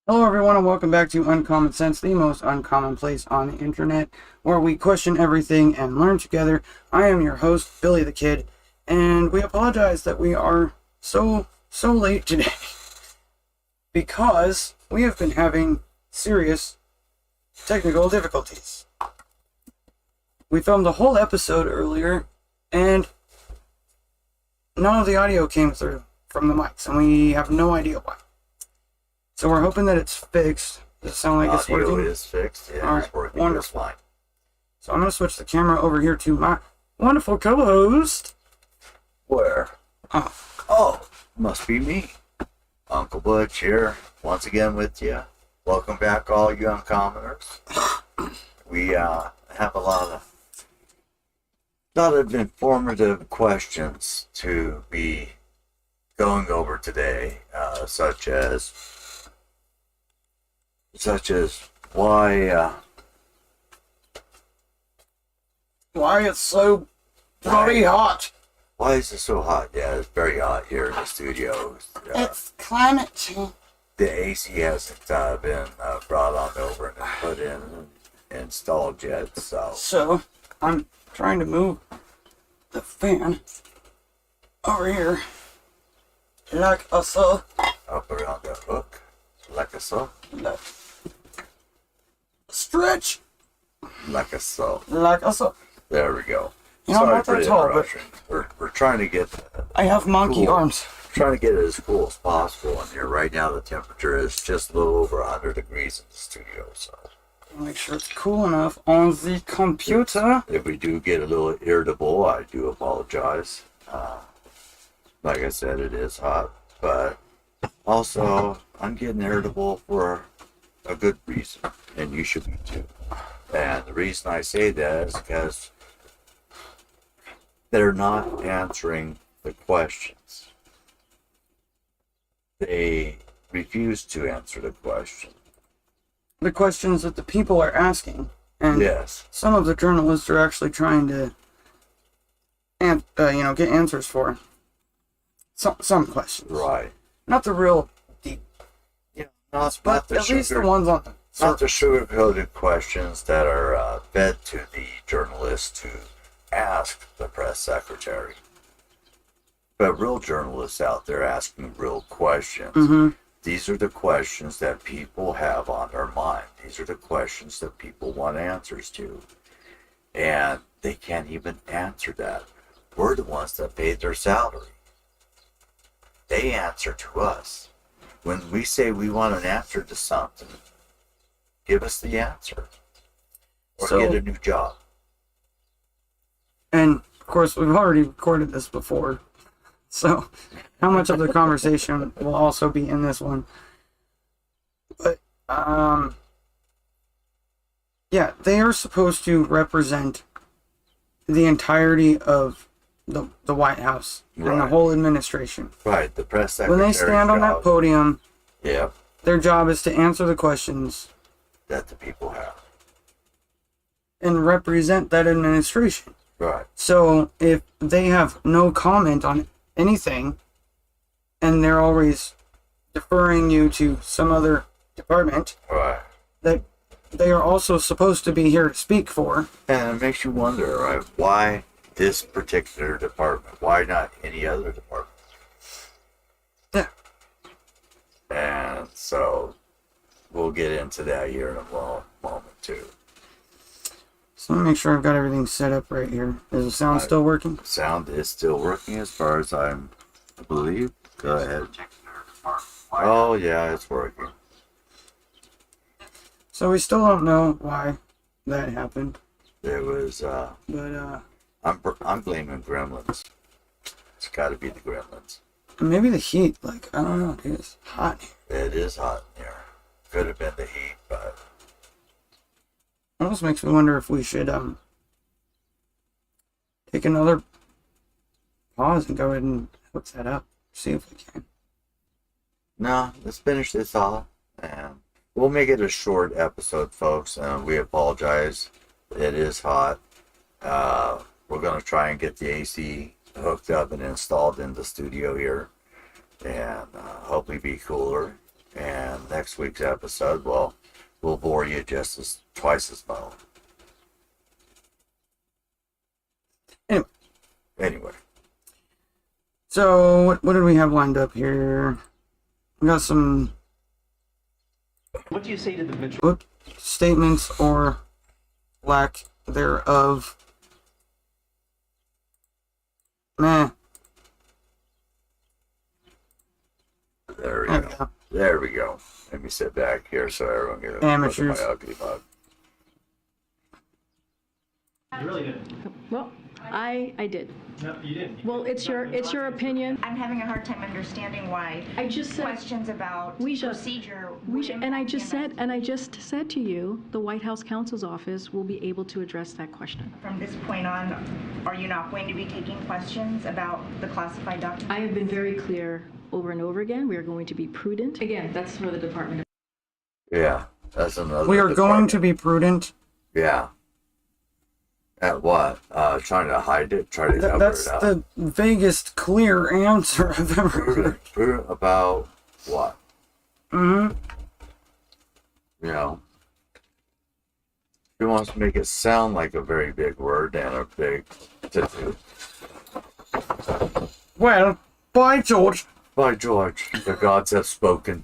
Hello everyone and welcome back to Uncommon Sense, the most uncommon place on the internet, where we question everything and learn together. I am your host, Billy the Kid, and we apologize that we are so late today, because we have been having serious technical difficulties. We filmed a whole episode earlier, and none of the audio came through from the mics, and we have no idea why. So we're hoping that it's fixed. Does it sound like it's working? Audio is fixed. Yeah, All it's right, working just wonderful. fine. So I'm going to switch the camera over here to my wonderful co-host. Where? Oh, must be me. Uncle Butch here, once again with you. Welcome back, all you uncommoners. We have a lot of informative questions to be going over today, such as why It's so bloody hot? why is it so hot? Yeah, it's very hot here in the studio. It's climate change. The AC hasn't been brought on over and put in and installed yet, So I'm trying to move the fan over here like a so. up around the hook, like a so, Stretch like a so. like a so. There we go. You know, I'm not that tall, but we're trying to get I have monkey cool. arms. Trying to get it as cool as possible in here. Right now the temperature is just a little over 100 degrees in the studio, so Make sure it's cool enough on the computer. if we do get a little irritable, I do apologize. Like I said, it is hot, but also I'm getting irritable for a good reason, and you should be too. And the reason I say that is because they're not answering the questions. They refuse to answer the question. The questions that the people are asking, and Yes. some of the journalists are actually trying to, get answers for. Some questions, Right. not the real deep, Not but the at least the sugar, ones on the not the surface. sugar-coated questions that are fed to the journalists to ask the press secretary. But real journalists out there asking real questions. Mm-hmm. These are the questions that people have on their mind. These are the questions that people want answers to. And they can't even answer that. We're the ones that paid their salary. They answer to us. When we say we want an answer to something, give us the answer. Or So- get a new job. And of course, we've already recorded this before, so how much of the conversation will also be in this one? But yeah, they are supposed to represent the entirety of the White House and the Right. whole administration. Right, the press When secretary. they stand on that podium, Yeah, their job is to answer the questions that the people have. and represent that administration. Right. So if they have no comment on anything, and they're always deferring you to some other department Right. that they are also supposed to be here to speak for, And it makes you wonder, right, why this particular department? Why not any other department? yeah, And so we'll get into that here in a moment too. so let me make sure I've got everything set up right here. Is the sound still working? Sound is still working as far as I believe. Go ahead. Oh yeah, it's working. So we still don't know why that happened, It was. but I'm blaming gremlins. It's got to be the gremlins. maybe the heat. Like, I don't know, dude, it's hot here. It is hot in here. Could have been the heat, but It almost makes me wonder if we should take another pause and go ahead and hook that up. See if we can. no. Let's finish this off, and we'll make it a short episode, folks. And we apologize. It is hot. We're gonna try and get the AC hooked up and installed in the studio here, and hopefully be cooler. And next week's episode, well, we'll bore you just as twice as much. Anyway. So, what did we have lined up here? We got some... What do you say to the statements or lack thereof? Meh. There we go. There we go. Let me sit back here so everyone can look at Amateurs. my ugly mug. You really didn't. Well, I did. No, you didn't. Well, it's your opinion. I'm having a hard time understanding why I just said questions about procedure. And I just said to you, the White House counsel's office will be able to address that question. From this point on, are you not going to be taking questions about the classified documents? I have been very clear over and over again. We are going to be prudent. Again, that's for the Department. Yeah, that's another. We are going to be prudent. Yeah. At what? Trying to hide it? Try to cover That's it up? the vaguest clear answer I've ever heard. Prudent about what? Mm-hmm. You know? He wants to make it sound like a very big word and a big to-do. Well, by George. By George, the gods have spoken.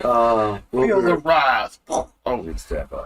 Feel Feel the wrath. Oh, stand by.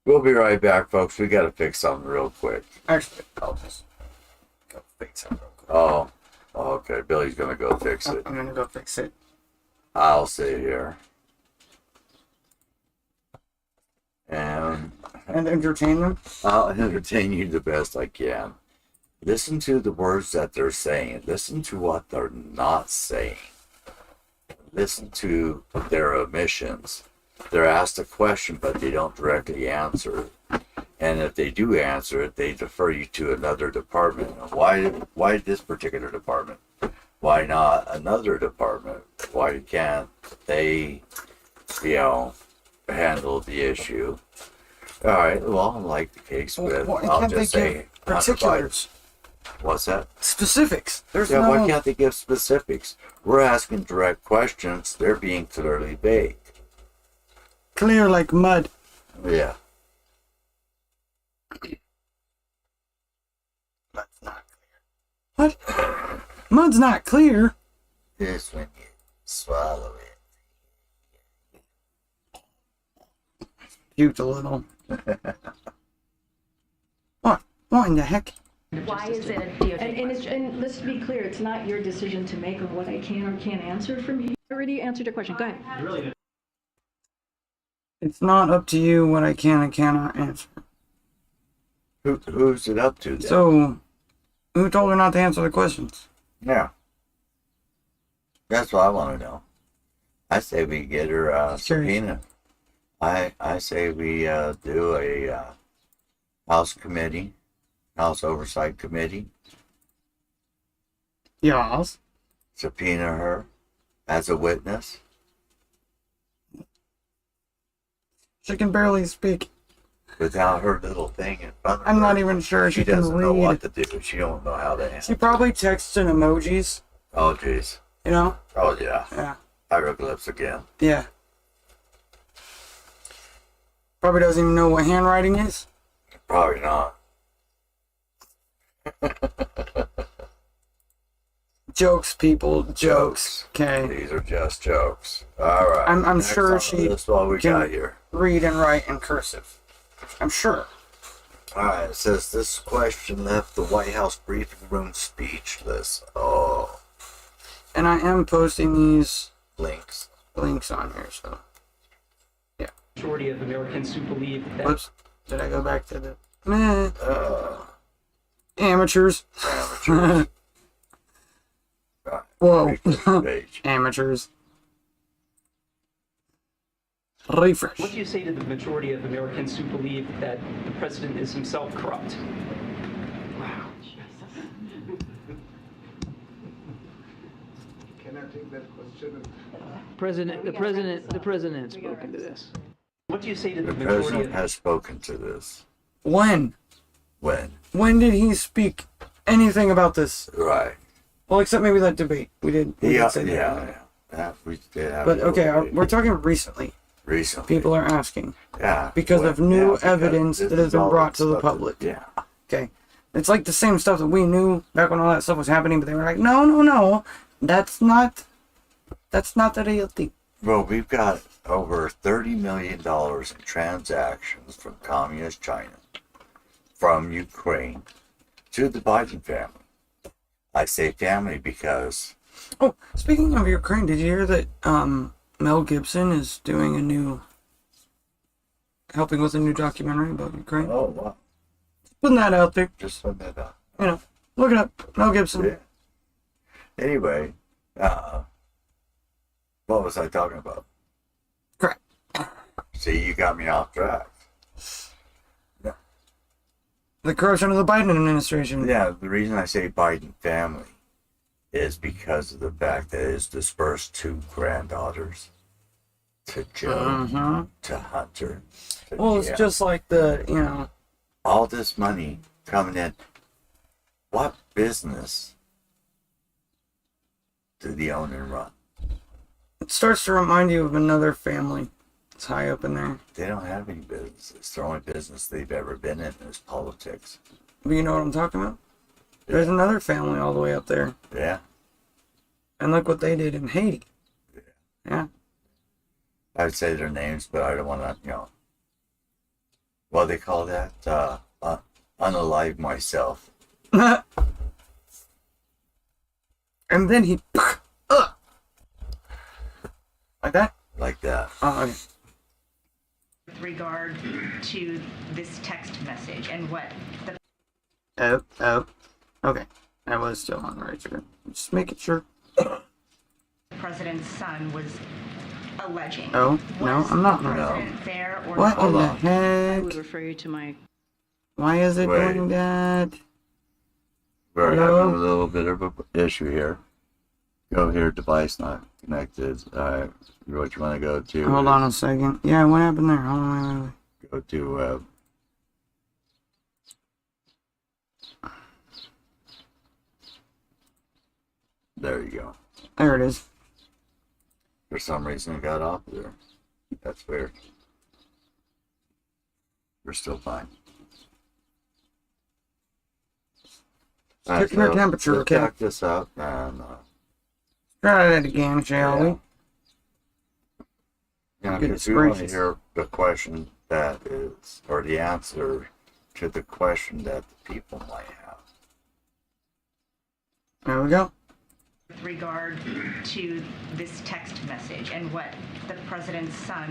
We'll be right back, folks. We gotta fix something real quick. Actually, I'll just go fix it real quick. Oh, okay. Billy's gonna go fix it. I'm gonna go fix it. I'll sit here. And entertain them? I'll entertain you the best I can. Listen to the words that they're saying. Listen to what they're not saying. Listen to their omissions. They're asked a question, but they don't directly answer it. And if they do answer it, they defer you to another department. Why this particular department? Why not another department? Why can't they, handle the issue? All right, well, like the case with, Why I'll can't just they say, give particulars? What's that? Specifics. There's Yeah, no... why can't they give specifics? We're asking direct questions. They're being clearly vague. Clear like mud. Yeah. Mud's not clear. What? Mud's not clear? Just when you swallow it. Puked a little. What? What in the heck? Why is it a DOJ question? And let's be clear, it's not your decision to make of what I can or can't answer from you. I already answered your question. Go ahead. You really didn't. It's not up to you what I can and cannot answer. Who's it up to then? So, who told her not to answer the questions? Yeah. That's what I want to know. I say we get her subpoena. I say we do a House committee, House Oversight Committee, Yes. subpoena her as a witness. She can barely speak. Without her little thing in front of her. I'm not even sure She she can doesn't know what read. to do. She don't know how to She answer. probably texts in emojis, Oh, jeez. you know? Oh, yeah. Yeah. Hieroglyphs again. Yeah. Probably doesn't even know what handwriting is. Probably not. Jokes, people. Jokes. Okay. These are just jokes. All right. I'm Next sure on the she list, what we can- got here. Read and write in cursive. I'm sure. All right. It says this question left the White House briefing room speechless. Oh, And I am posting these links. links on here, so. Majority of Americans who believe that Whoops. Did I go back to the... Meh. Uh, Amateurs. amateurs. Right, Whoa. refresh the page. Amateurs. Refresh. what do you say to the majority of Americans who believe that the president is himself corrupt? Can I take that question? The president has spoken to this. What do you say to The the majority president of has spoken to this. When? When? When did he speak anything about this? Right. Well, except maybe that debate. We did say that. Yeah. We did have But a little okay, bit we're talking recently. recently. People are asking yeah, because of new because evidence this that has is been all brought the to the stuff that- public. yeah. Okay, it's like the same stuff that we knew back when all that stuff was happening, but they were like, no, that's not the real thing. Well, we've got over $30 million in transactions from communist China, from Ukraine, to the Biden family. I say family because Oh, speaking of Ukraine, did you hear that Mel Gibson is doing helping with a new documentary about Ukraine? oh wow, Putting that out there. just putting that out. You know, look it up. Mel Gibson. Yeah. Anyway, what was I talking about? Correct. See, you got me off track. The corruption of the Biden administration. Yeah, the reason I say Biden family is because of the fact that it's dispersed 2 granddaughters to Joe, to Hunter, to Well, it's Jim. just like All this money coming in. What business do the owner run? it starts to remind you of another family. It's high up in there. They don't have any business. It's the only business they've ever been in is politics. But you know what I'm talking about? There's another family all the way up there. Yeah. And look what they did in Haiti. Yeah. I would say their names, but I don't want to, what do they call that? Unalive myself. And then he... Like that? Like that. Oh, okay. With regard to this text message and what the Oh. Okay. I was still on the right screen. Just making sure. president's son was alleging. Oh, no, Was I'm not. the No. president there or What not? in the on. I heck? would refer you to my, Why is it Wait. doing that? We're Hello? having a little bit of an issue here. Go here, device not connected. What you want to go to? Hold on a second. Yeah, what happened there? Hold on, wait. Go to, there you go. There it is. For some reason it got off there. That's weird. We're still fine. Checking our temperature, let's okay. Check this out and Try that again, shall Yeah. we? if you want to hear the question that is, or the answer to the question that the people might have. There we go. With regard to this text message and what the president's son